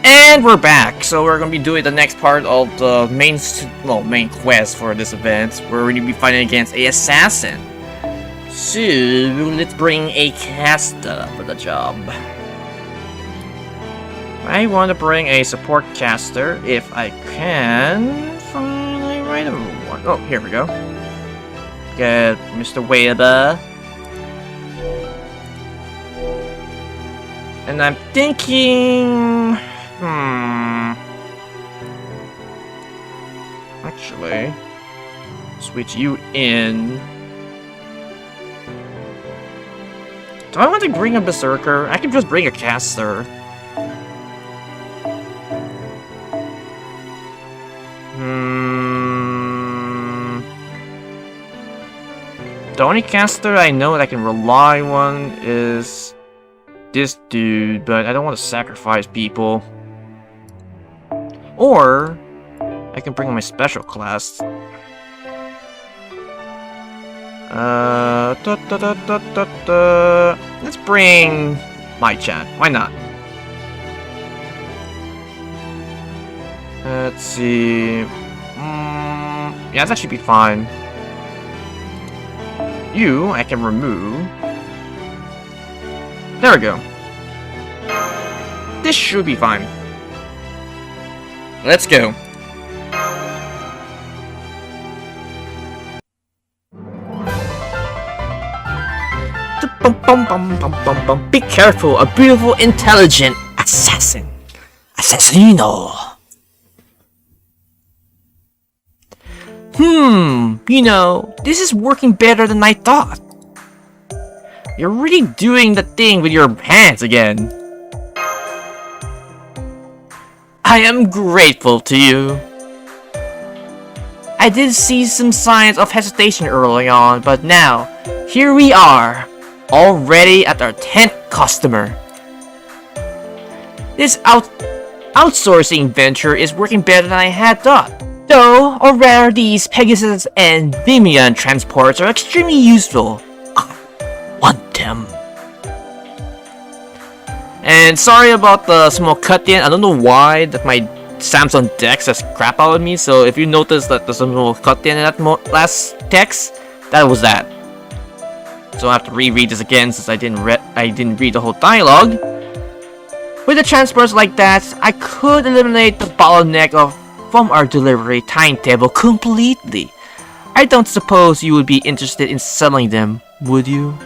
And we're back, so we're gonna be doing the next part of the main quest for this event. We're gonna be fighting against a assassin. So let's bring a caster for the job. I want to bring a support caster if I can find the right one. Oh, here we go. Get Mr. Weber. And I'm thinking... Actually, switch you in. Do I want to bring a berserker? I can just bring a caster. The only caster I know that I can rely on is this dude, but I don't want to sacrifice people. Or I can bring my special class. Let's bring my chat. Why not? Let's see. Yeah, that should be fine. You, I can remove. There we go. This should be fine. Let's go. Be careful, a beautiful, intelligent assassin. Assassino. You know, this is working better than I thought. You're really doing the thing with your hands again. I am grateful to you. I did see some signs of hesitation early on, but now, here we are, already at our 10th customer. This outsourcing venture is working better than I had thought. Though, or rather, these Pegasus and Vimian transports are extremely useful. I want them. And sorry about the small cut-in. I don't know why that my Samsung Dex has crap out of me. So if you notice that there's a small cut-in in that last text, that was that. So I have to reread this again since I didn't read the whole dialogue. With the transports like that, I could eliminate the bottleneck from our delivery timetable completely. I don't suppose you would be interested in selling them, would you?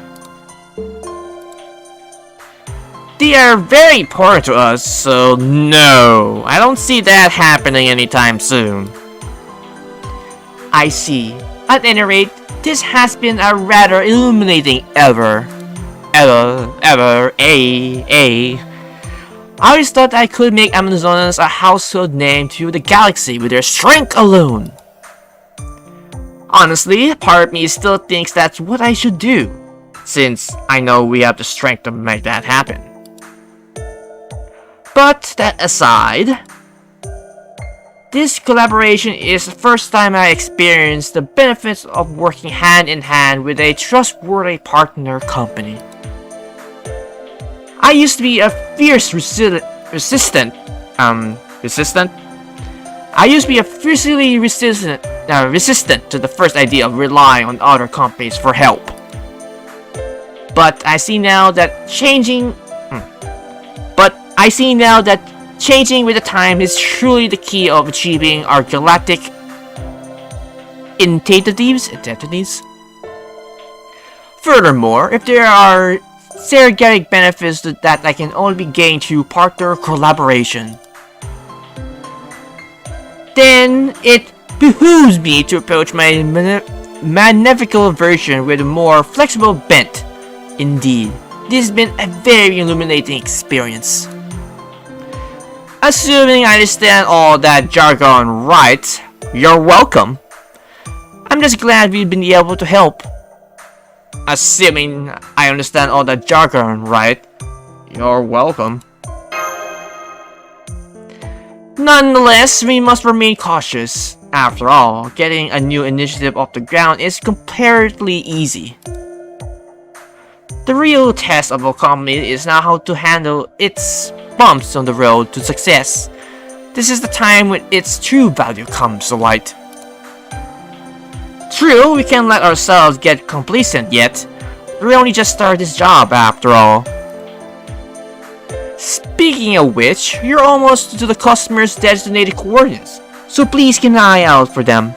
They are very important to us, so no, I don't see that happening anytime soon. I see. At any rate, this has been a rather illuminating I always thought I could make Amazonians a household name to the galaxy with their strength alone. Honestly, part of me still thinks that's what I should do, since I know we have the strength to make that happen. But that aside, this collaboration is the first time I experienced the benefits of working hand in hand with a trustworthy partner company. I used to be a fierce resistant to the first idea of relying on other companies for help. But I see now that changing with the time is truly the key of achieving our galactic intentions. Furthermore, if there are synergetic benefits that I can only be gained through partner collaboration, then it behooves me to approach my magnificent version with a more flexible bent. Indeed, this has been a very illuminating experience. Assuming I understand all that jargon right, you're welcome. I'm just glad we've been able to help. Assuming I understand all that jargon right, you're welcome. Nonetheless, we must remain cautious. After all, getting a new initiative off the ground is comparatively easy. The real test of a company is now how to handle its bumps on the road to success. This is the time when its true value comes to light. True, we can't let ourselves get complacent yet. We only just started this job after all. Speaking of which, you're almost to the customer's designated coordinates, so please keep an eye out for them.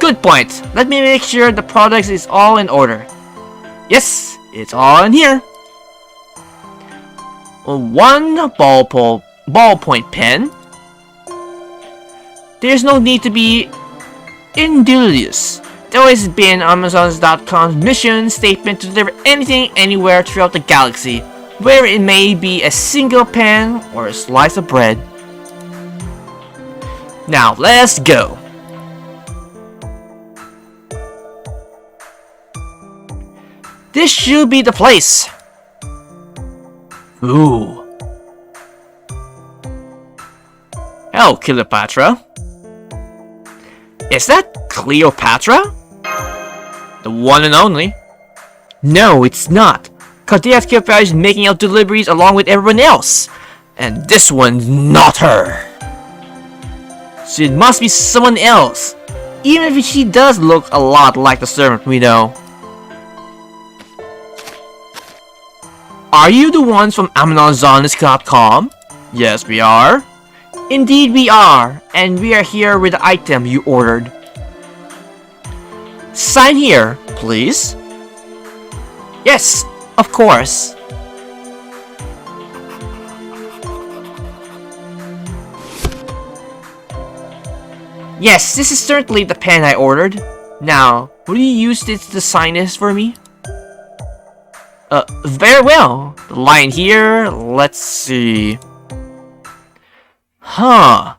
Good point. Let me make sure the product is all in order. Yes, it's all in here. One ballpoint pen. There's no need to be indubious. It's always been Amazon.com's mission statement to deliver anything anywhere throughout the galaxy, where it may be a single pen or a slice of bread. Now let's go. This should be the place. Ooh. Hello, Cleopatra. Is that Cleopatra? The one and only? No, it's not. Cardiac Cleopatra is making out deliveries along with everyone else. And this one's not her. So it must be someone else. Even if she does look a lot like the servant we know. Are you the ones from Amazon.com? Yes, we are. Indeed we are, and we are here with the item you ordered. Sign here, please. Yes, of course. Yes, this is certainly the pen I ordered. Now, will you use this to sign this for me? Very well. The line here, let's see. Huh.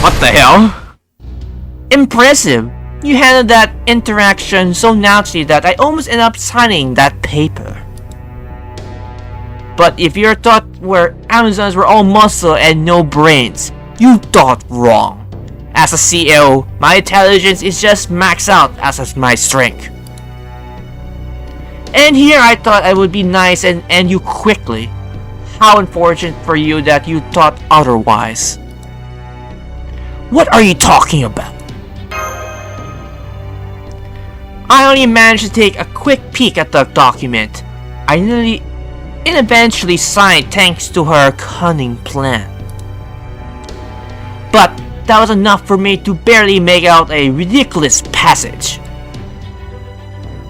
What the hell? Impressive. You handled that interaction so naturally that I almost ended up signing that paper. But if your thought were Amazons were all muscle and no brains, you thought wrong. As a CEO, my intelligence is just maxed out as is my strength. And here I thought I would be nice and end you quickly. How unfortunate for you that you thought otherwise. What are you talking about? I only managed to take a quick peek at the document. I nearly and eventually signed thanks to her cunning plan. But that was enough for me to barely make out a ridiculous passage.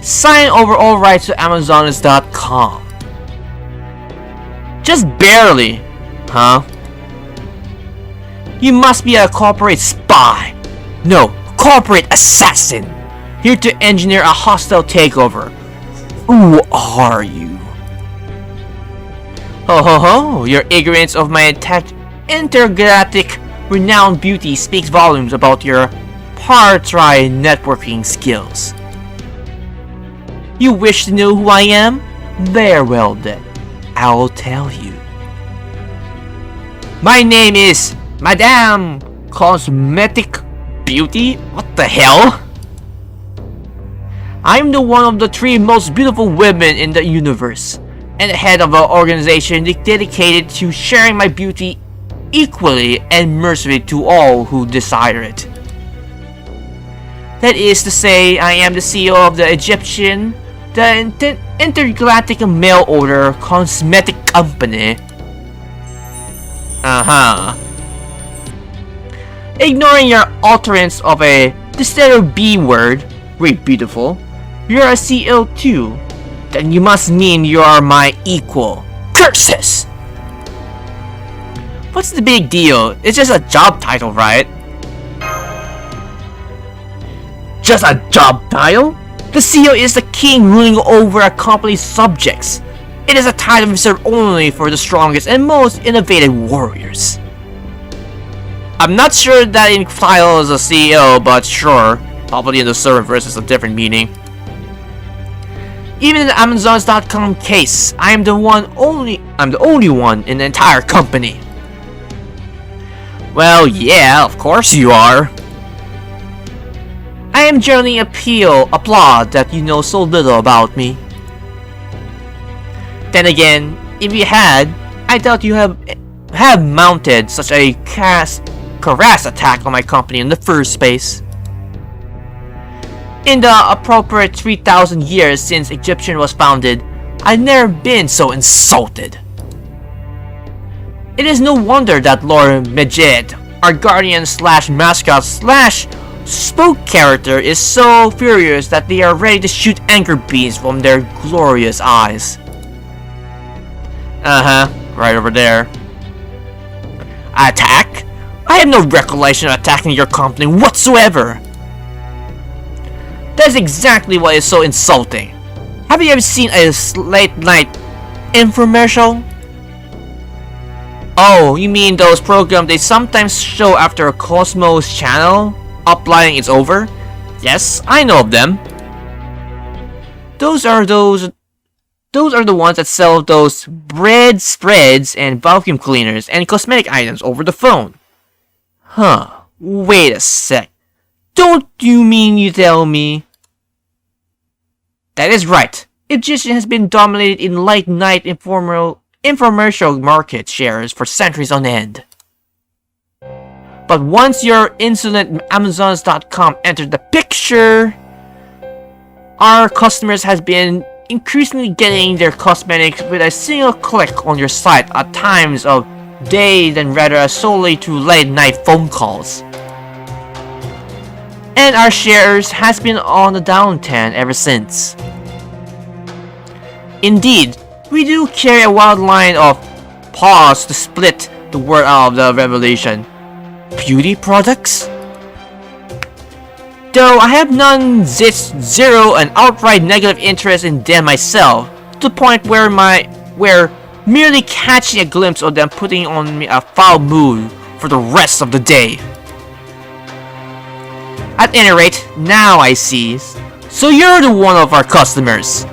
Sign over all rights to Amazon.com. Just barely, huh? You must be a corporate spy. No, corporate assassin. Here to engineer a hostile takeover. Who are you? Ho ho ho, your ignorance of my intergalactic renowned beauty speaks volumes about your par-try networking skills. You wish to know who I am? Very well then, I'll tell you. My name is Madame Cosmetic Beauty? What the hell? I'm the one of the 3 most beautiful women in the universe, and the head of an organization dedicated to sharing my beauty equally and mercifully to all who desire it. That is to say, I am the CEO of the Intergalactic Mail Order Cosmetic Company. Ignoring your utterance of a distilled B word, very beautiful, you're a CEO too. Then you must mean you are my equal. Curses! What's the big deal? It's just a job title, right? Just a job title? The CEO is the king ruling over a company's subjects. It is a title reserved only for the strongest and most innovative warriors. I'm not sure that in title is a CEO, but sure, probably in the serververse is a different meaning. Even in the Amazon.com case, I'm the only one in the entire company. Well, yeah, of course you are. I am generally applaud that you know so little about me. Then again, if you had, I doubt you have mounted such a crass attack on my company in the first place. In the appropriate 3,000 years since Egyptian was founded, I've never been so insulted. It is no wonder that Lord Medjed, our guardian slash mascot slash spoke character, is so furious that they are ready to shoot anger beams from their glorious eyes. Right over there. Attack? I have no recollection of attacking your company whatsoever. That is exactly what is so insulting. Have you ever seen a late night infomercial? Oh, you mean those programs they sometimes show after a Cosmos channel? Uploading is over? Yes, I know of them. Those are the ones that sell those bread spreads and vacuum cleaners and cosmetic items over the phone. Huh, wait a sec. Don't you mean you tell me? That is right. Egyptian has been dominated in late night infomercial market shares for centuries on end. But once your insolent Amazons.com entered the picture, our customers has been increasingly getting their cosmetics with a single click on your site at times of day than rather solely through late night phone calls. And our shares has been on the downturn ever since. Indeed, we do carry a wild line of pause to split the word out of the revelation. Beauty products? Though I have none zero and outright negative interest in them myself, to the point where merely catching a glimpse of them putting on me a foul mood for the rest of the day. At any rate, now I see. So you're the one of our customers.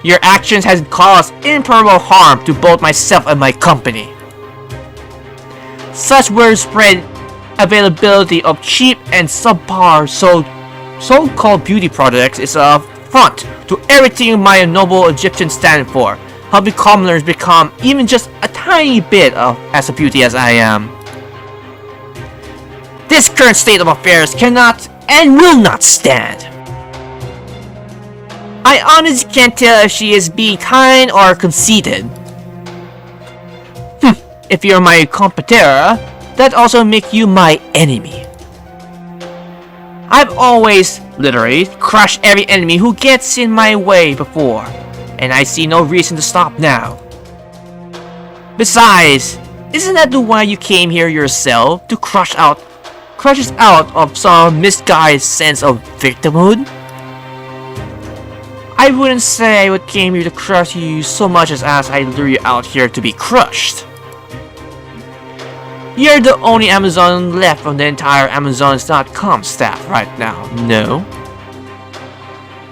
Your actions has caused irreparable harm to both myself and my company. Such widespread availability of cheap and subpar so-called beauty products is a affront to everything my noble Egyptian stand for, helping commoners become even just a tiny bit of as a beauty as I am. This current state of affairs cannot and will not stand. I honestly can't tell if she is being kind or conceited. If you're my competitor, that also makes you my enemy. I've always, literally, crushed every enemy who gets in my way before, and I see no reason to stop now. Besides, isn't that the why you came here yourself, to crush us out of some misguided sense of victimhood? I wouldn't say I would came here to crush you so much as I lure you out here to be crushed. You're the only Amazon left from the entire Amazons.com staff right now, no?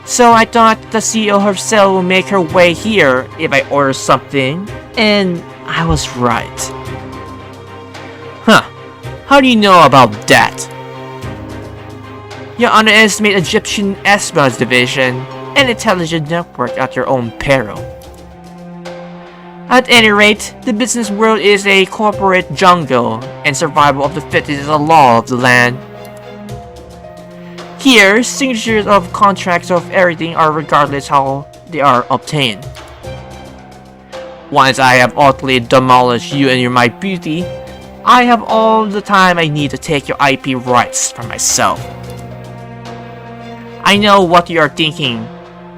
So I thought the CEO herself will make her way here if I order something, and I was right. Huh, how do you know about that? You underestimate Egyptian espionage division and intelligence network at your own peril. At any rate, the business world is a corporate jungle, and survival of the fittest is a law of the land. Here, signatures of contracts of everything are regardless how they are obtained. Once I have utterly demolished you and your my beauty, I have all the time I need to take your IP rights for myself. I know what you are thinking.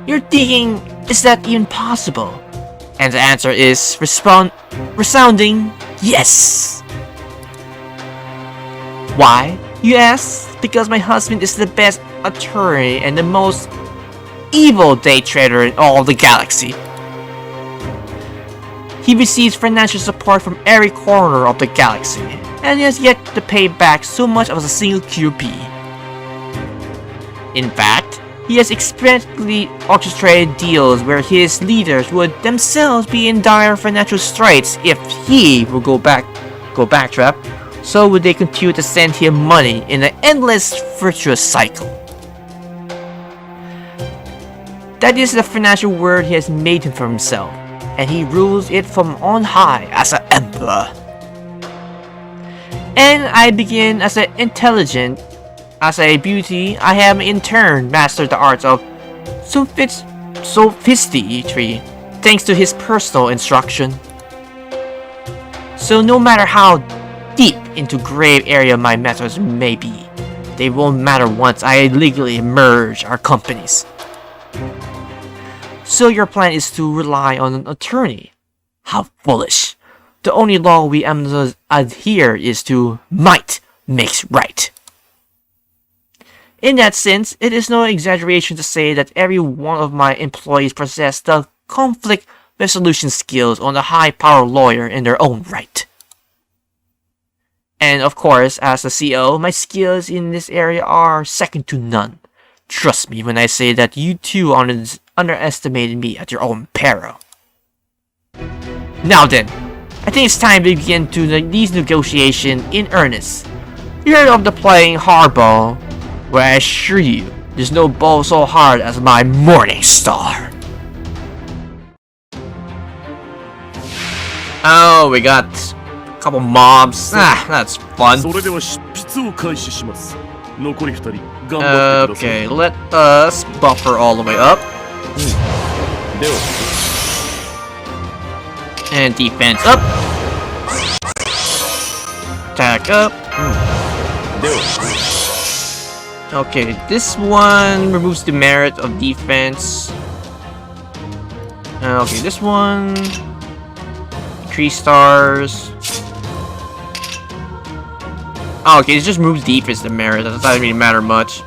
You're thinking, is that even possible? And the answer is resounding yes. Why, you ask? Because my husband is the best attorney and the most evil day trader in all the galaxy. He receives financial support from every corner of the galaxy, and he has yet to pay back so much as a single QP. In fact, he has experimentally orchestrated deals where his leaders would themselves be in dire financial straits if he would go backtrap so would they continue to send him money in an endless virtuous cycle. That is the financial world he has made for himself, and he rules it from on high as an emperor. And I begin as an intelligent, as a beauty. I have in turn mastered the arts of sophistry thanks to his personal instruction. So no matter how deep into grave area my methods may be, they won't matter once I legally merge our companies. So your plan is to rely on an attorney? How foolish. The only law we Amazons adhere is to might makes right. In that sense, it is no exaggeration to say that every one of my employees possess the conflict resolution skills on a high-power lawyer in their own right. And of course, as a CEO, my skills in this area are second to none. Trust me when I say that you too underestimated me at your own peril. Now then, I think it's time to begin these negotiations in earnest. You heard of the playing hardball? Well, I assure you, there's no ball so hard as my morning star. Oh, we got a couple mobs. That's fun. Okay, let us buffer all the way up. And defense up. Attack up. Okay, this one removes the merit of defense. Okay, this one 3 stars. Oh, okay, it just removes defense the merit. That doesn't really matter much.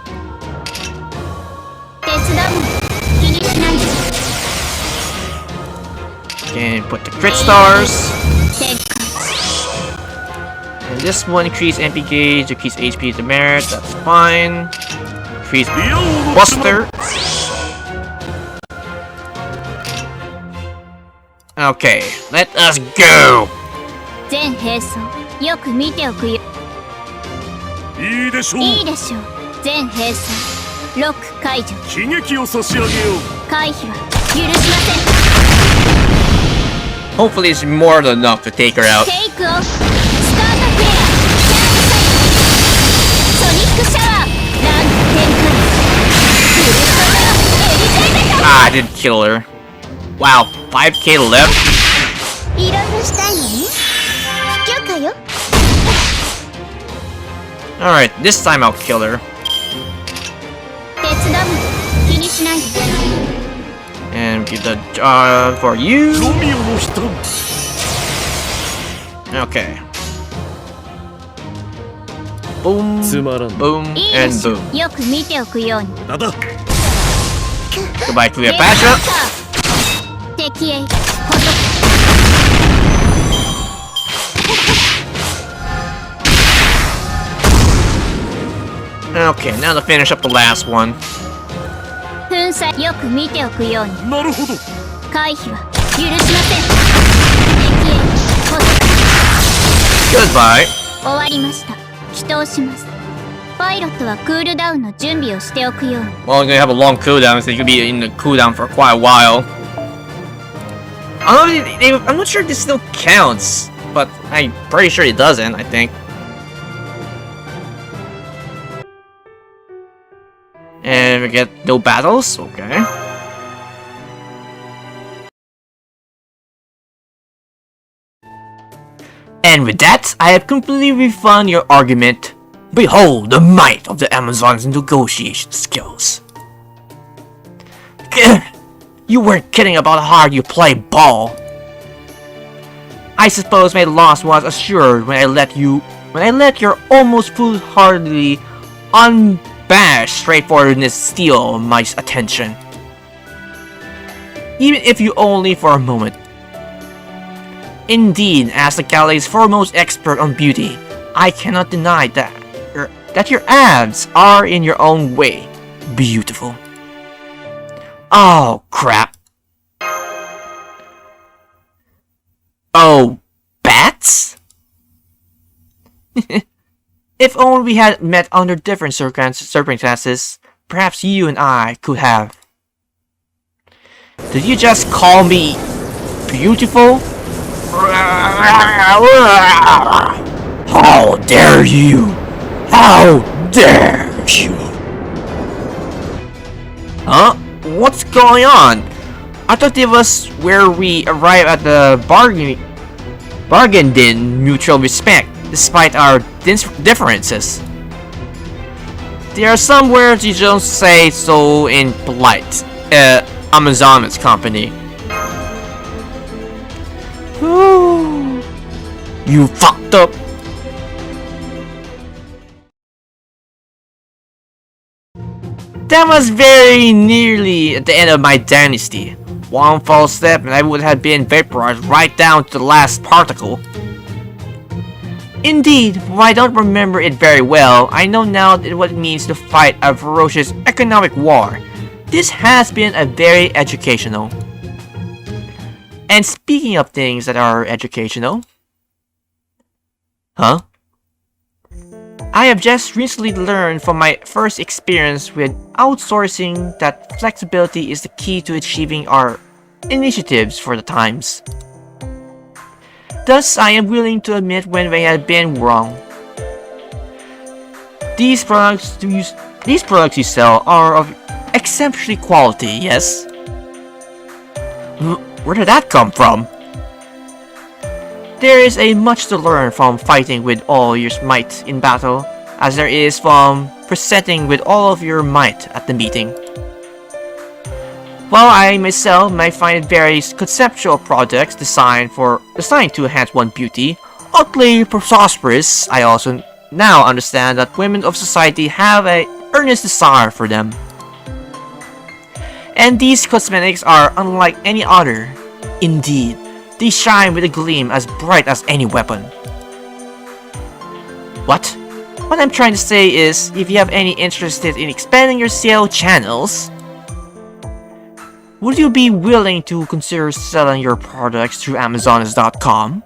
Okay, put the crit stars. And this one increase MP gauge, increase HP to merit, that's fine. Increase Buster. Okay, let us go! Hopefully it's more than enough to take her out. I didn't kill her. Wow, 5k left? Alright, this time I'll kill her. And give the job for you. Okay. Boom, boom, and boom. Goodbye, Cleopatra. Okay, now to finish up the last one. Goodbye. Well, I'm gonna have a long cooldown, so you could be in the cooldown for quite a while. I'm not sure if this still counts, but I'm pretty sure it doesn't, I think. And we get no battles, okay. And with that, I have completely refunded your argument. Behold the might of the Amazons' negotiation skills. You weren't kidding about how hard you play ball. I suppose my loss was assured when I let your almost foolhardily unabashed straightforwardness steal my attention. Even if you only for a moment. Indeed, as the galaxy's foremost expert on beauty, I cannot deny that your abs are in your own way beautiful. Oh, crap. Oh, bats? If only we had met under different circumstances, perhaps you and I could have. Did you just call me beautiful? How dare you! How dare you! Huh? What's going on? I thought it was where we arrive at the bargain in mutual respect, despite our differences. There are some words you don't say so in polite, Amazonas company. Ooh, you fucked up. That was very nearly at the end of my dynasty. One false step and I would have been vaporized right down to the last particle. Indeed, while I don't remember it very well, I know now what it means to fight a ferocious economic war. This has been a very educational. And speaking of things that are educational... Huh? I have just recently learned from my first experience with outsourcing that flexibility is the key to achieving our initiatives for the times. Thus, I am willing to admit when we have been wrong. These products you sell are of exceptional quality, yes? Where did that come from? There is much to learn from fighting with all your might in battle, as there is from presenting with all of your might at the meeting. While I myself might find various conceptual projects designed to enhance one's beauty utterly prosperous, I also now understand that women of society have an earnest desire for them. And these cosmetics are unlike any other. Indeed, they shine with a gleam as bright as any weapon. What? What I'm trying to say is, if you have any interest in expanding your sales channels, would you be willing to consider selling your products through Amazonas.com?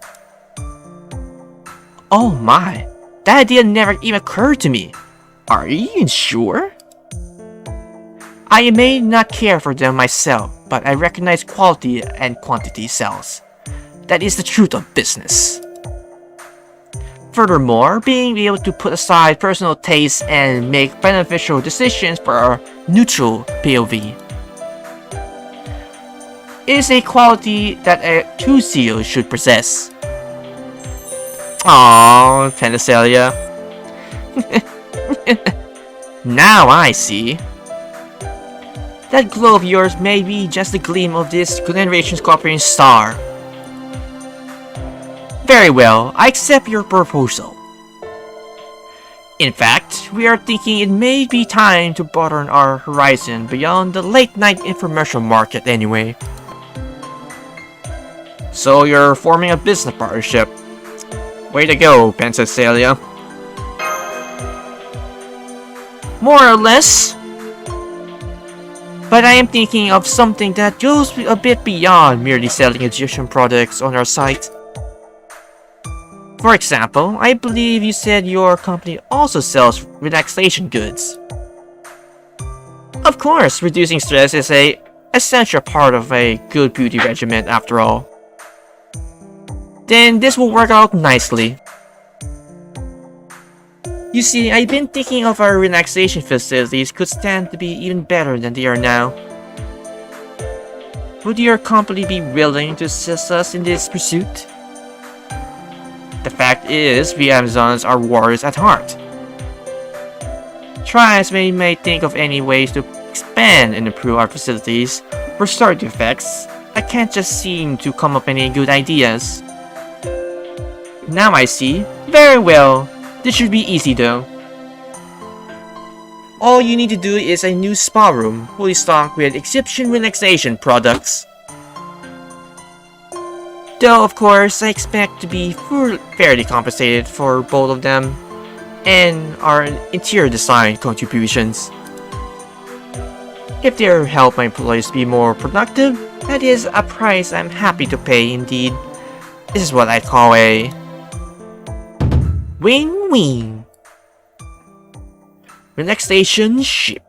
Oh my, that idea never even occurred to me. Are you even sure? I may not care for them myself, but I recognize quality and quantity sells. That is the truth of business. Furthermore, being able to put aside personal tastes and make beneficial decisions for our neutral POV is a quality that a true CEO should possess. Aww, Penthesilea. Now I see. That glow of yours may be just a gleam of this generation's cooperating star. Very well, I accept your proposal. In fact, we are thinking it may be time to broaden our horizon beyond the late-night infomercial market anyway. So you're forming a business partnership. Way to go, Penthesilea. More or less. But I am thinking of something that goes a bit beyond merely selling Egyptian products on our site. For example, I believe you said your company also sells relaxation goods. Of course, reducing stress is an essential part of a good beauty regimen after all. Then this will work out nicely. You see, I've been thinking of our relaxation facilities could stand to be even better than they are now. Would your company be willing to assist us in this pursuit? The fact is, we Amazons are warriors at heart. Try as we may think of any ways to expand and improve our facilities or start defects, I can't just seem to come up with any good ideas. Now I see. Very well. This should be easy though. All you need to do is a new spa room, fully stocked with Egyptian relaxation products. Though of course, I expect to be fairly compensated for both of them and our interior design contributions. If they help my employees be more productive, that is a price I'm happy to pay indeed. This is what I call a win-win. relaxation ship.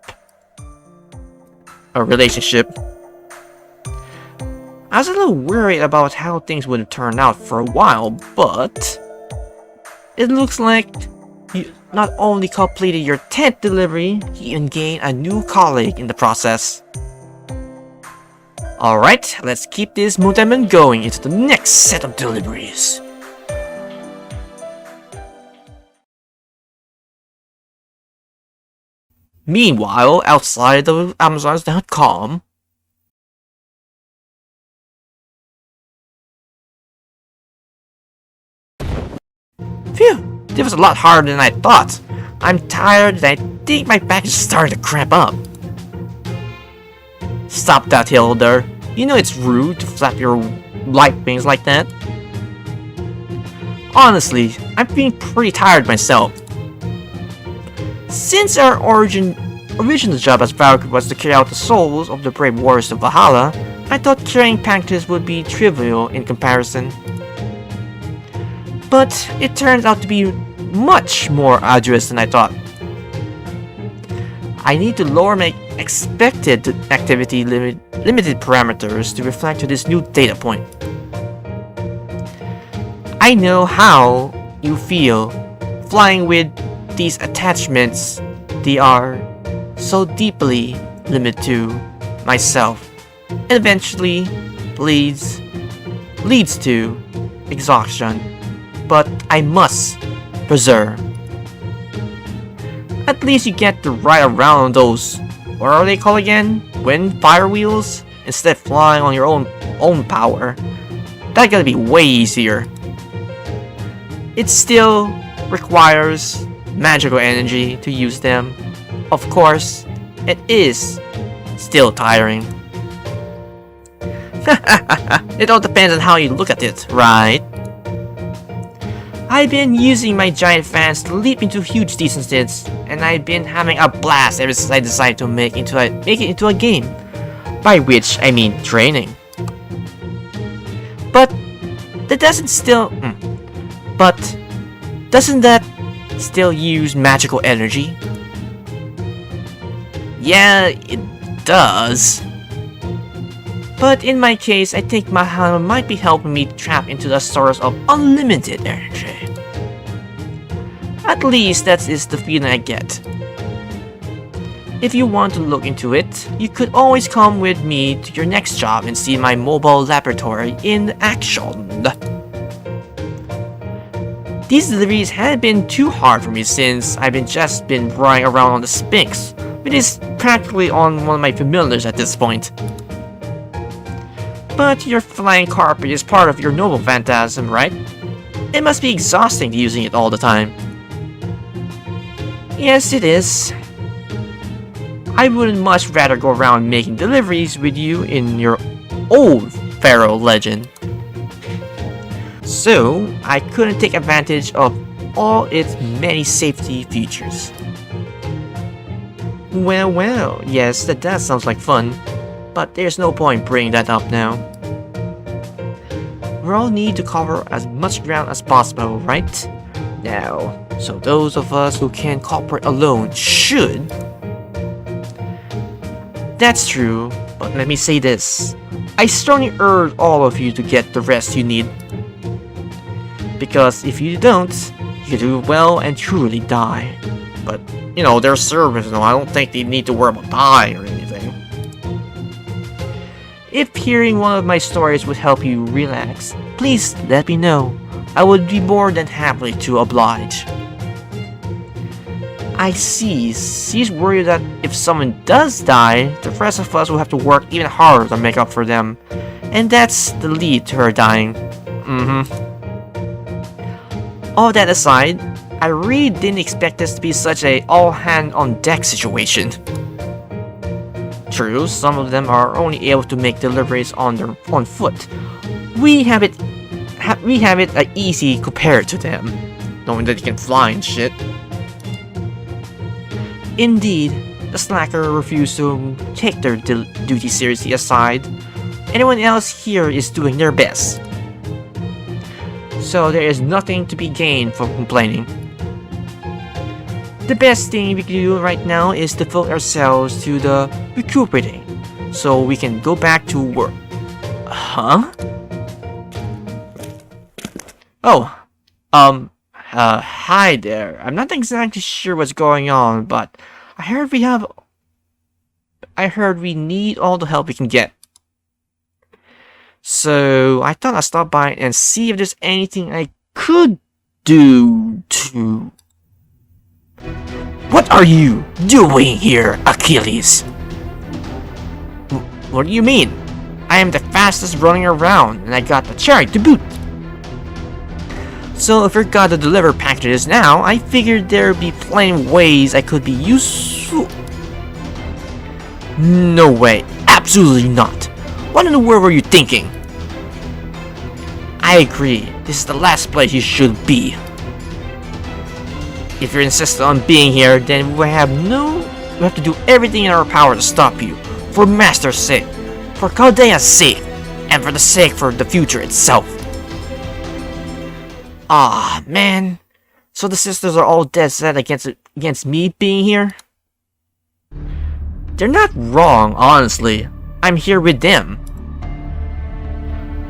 A relationship. I was a little worried about how things would turn out for a while, but it looks like you not only completed your 10th delivery, you even gained a new colleague in the process. Alright, let's keep this momentum going into the next set of deliveries. Meanwhile, outside of Amazons.com, phew, this was a lot harder than I thought. I'm tired and I think my back is starting to cramp up. Stop that, Hilda. You know it's rude to flap your light wings like that. Honestly, I'm feeling pretty tired myself. Since our original job as Valkyrie was to carry out the souls of the brave warriors of Valhalla, I thought carrying Panctus would be trivial in comparison. But it turns out to be much more arduous than I thought. I need to lower my expected activity limited parameters to reflect to this new data point. I know how you feel flying with these attachments. They are so deeply limited to myself and eventually leads to exhaustion, but I must preserve. At least you get to ride around those, what are they called again? Wind fire wheels? Instead of flying on your own power. That's gonna be way easier. It still requires magical energy to use them. Of course, it is still tiring. It all depends on how you look at it, right? I've been using my giant fans to leap into huge distances, and I've been having a blast ever since I decided to make it into a game. By which I mean training. But that doesn't that still use magical energy? Yeah, it does. But in my case, I think Mahana might be helping me tap into the source of unlimited energy. At least that is the feeling I get. If you want to look into it, you could always come with me to your next job and see my mobile laboratory in action. These deliveries haven't been too hard for me since I've just been riding around on the Sphinx, which is practically on one of my familiars at this point. But your flying carpet is part of your noble phantasm, right? It must be exhausting using it all the time. Yes, it is. I wouldn't much rather go around making deliveries with you in your old Pharaoh legend. So, I couldn't take advantage of all its many safety features. Well, yes, that sounds like fun, but there's no point bringing that up now. We all need to cover as much ground as possible, right? Now, so those of us who can cooperate alone should. That's true, but let me say this. I strongly urge all of you to get the rest you need. Because if you don't, you do well and truly die. But, you know, they're servants, I don't think they need to worry about dying or anything. If hearing one of my stories would help you relax, please let me know. I would be more than happy to oblige. I see. She's worried that if someone does die, the rest of us will have to work even harder to make up for them. And that's the lead to her dying. All that aside, I really didn't expect this to be such a all-hand-on-deck situation. True, some of them are only able to make deliveries on foot. We have it easy compared to them, knowing that you can fly and shit. Indeed, the slacker refused to take their duty seriously aside. Anyone else here is doing their best. So there is nothing to be gained from complaining. the best thing we can do right now is devote ourselves to the recuperating, so we can go back to work. Huh? Oh, hi there. I'm not exactly sure what's going on, but I heard we need all the help we can get. So I thought I'd stop by and see if there's anything I could do to... What are you doing here, Achilles? What do you mean? I am the fastest running around, and I got the chariot to boot. So if you're gonna deliver packages now, I figured there'd be plenty of ways I could be useful. No way, absolutely not. What in the world were you thinking? I agree, this is the last place you should be. If you're insistent on being here, then we have to do everything in our power to stop you. For Master's sake, for Caldea's sake, and for the sake for the future itself. Ah, man. So the sisters are all dead set against me being here? They're not wrong, honestly. I'm here with them.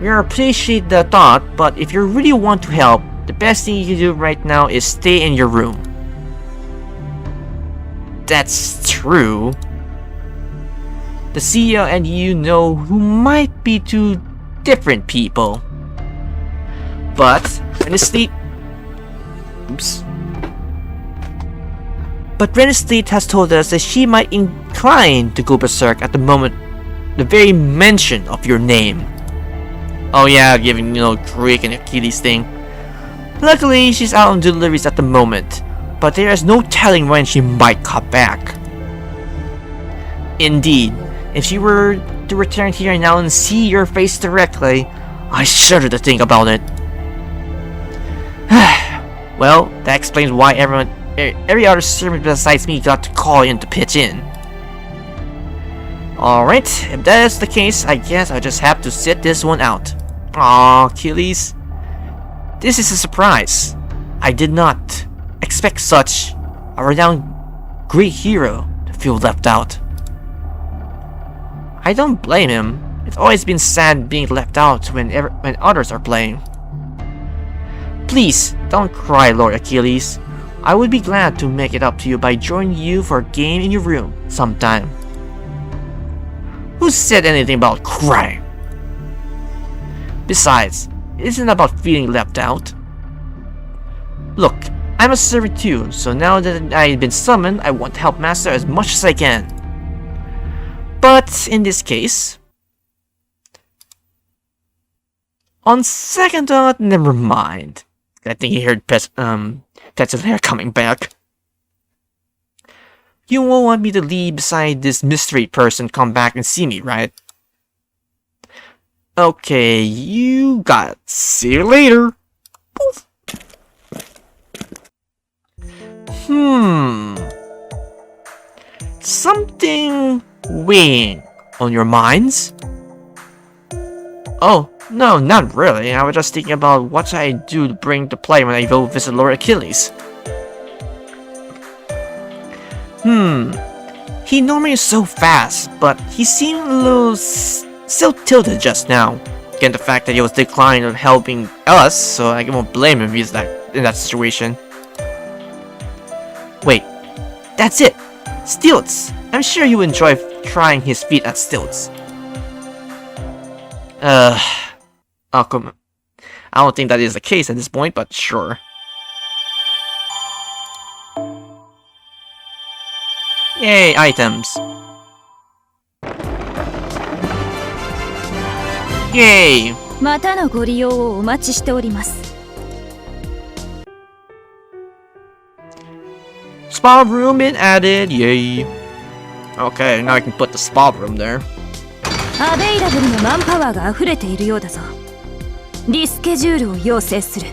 We appreciate the thought, but if you really want to help, the best thing you can do right now is stay in your room. That's true. The CEO and you know who might be two different people. But Renestite has told us that she might incline to go berserk at the very mention of your name. Oh yeah, giving, Greek and Achilles thing. Luckily, she's out on deliveries at the moment, but there is no telling when she might come back. Indeed, if she were to return here now and see your face directly, I shudder to think about it. Well, that explains why every other servant besides me got to call in to pitch in. Alright, if that is the case, I guess I'll just have to sit this one out. Aw, Achilles. This is a surprise. I did not expect such a renowned Greek hero to feel left out. I don't blame him. It's always been sad being left out when others are playing. Please, don't cry, Lord Achilles. I would be glad to make it up to you by joining you for a game in your room sometime. Who said anything about crying? Besides, it isn't about feeling left out. Look, I'm a servant too, so now that I've been summoned, I want to help Master as much as I can. But in this case, on second thought, never mind. I think he heard Petzler coming back. You won't want me to leave beside this mystery person come back and see me, right? Okay, you got it. See you later. Poof. Something weighing on your minds? Oh, no, not really. I was just thinking about what I do to bring to play when I go visit Lord Achilles. He normally is so fast, but he seemed a little still tilted just now. Again, the fact that he was declining of helping us, so I won't blame him if he's in that situation. Wait, that's it! Stilts! I'm sure you enjoy trying his feet at stilts. Oh, come on. I don't think that is the case at this point, but sure. Yay, items. Yay! またのご利用をお待ちしております。 Spa room been added, yay. Okay, now I can put the spa room there. アベイラブルのマンパワーが溢れているようだぞ。リスケジュールを要請する。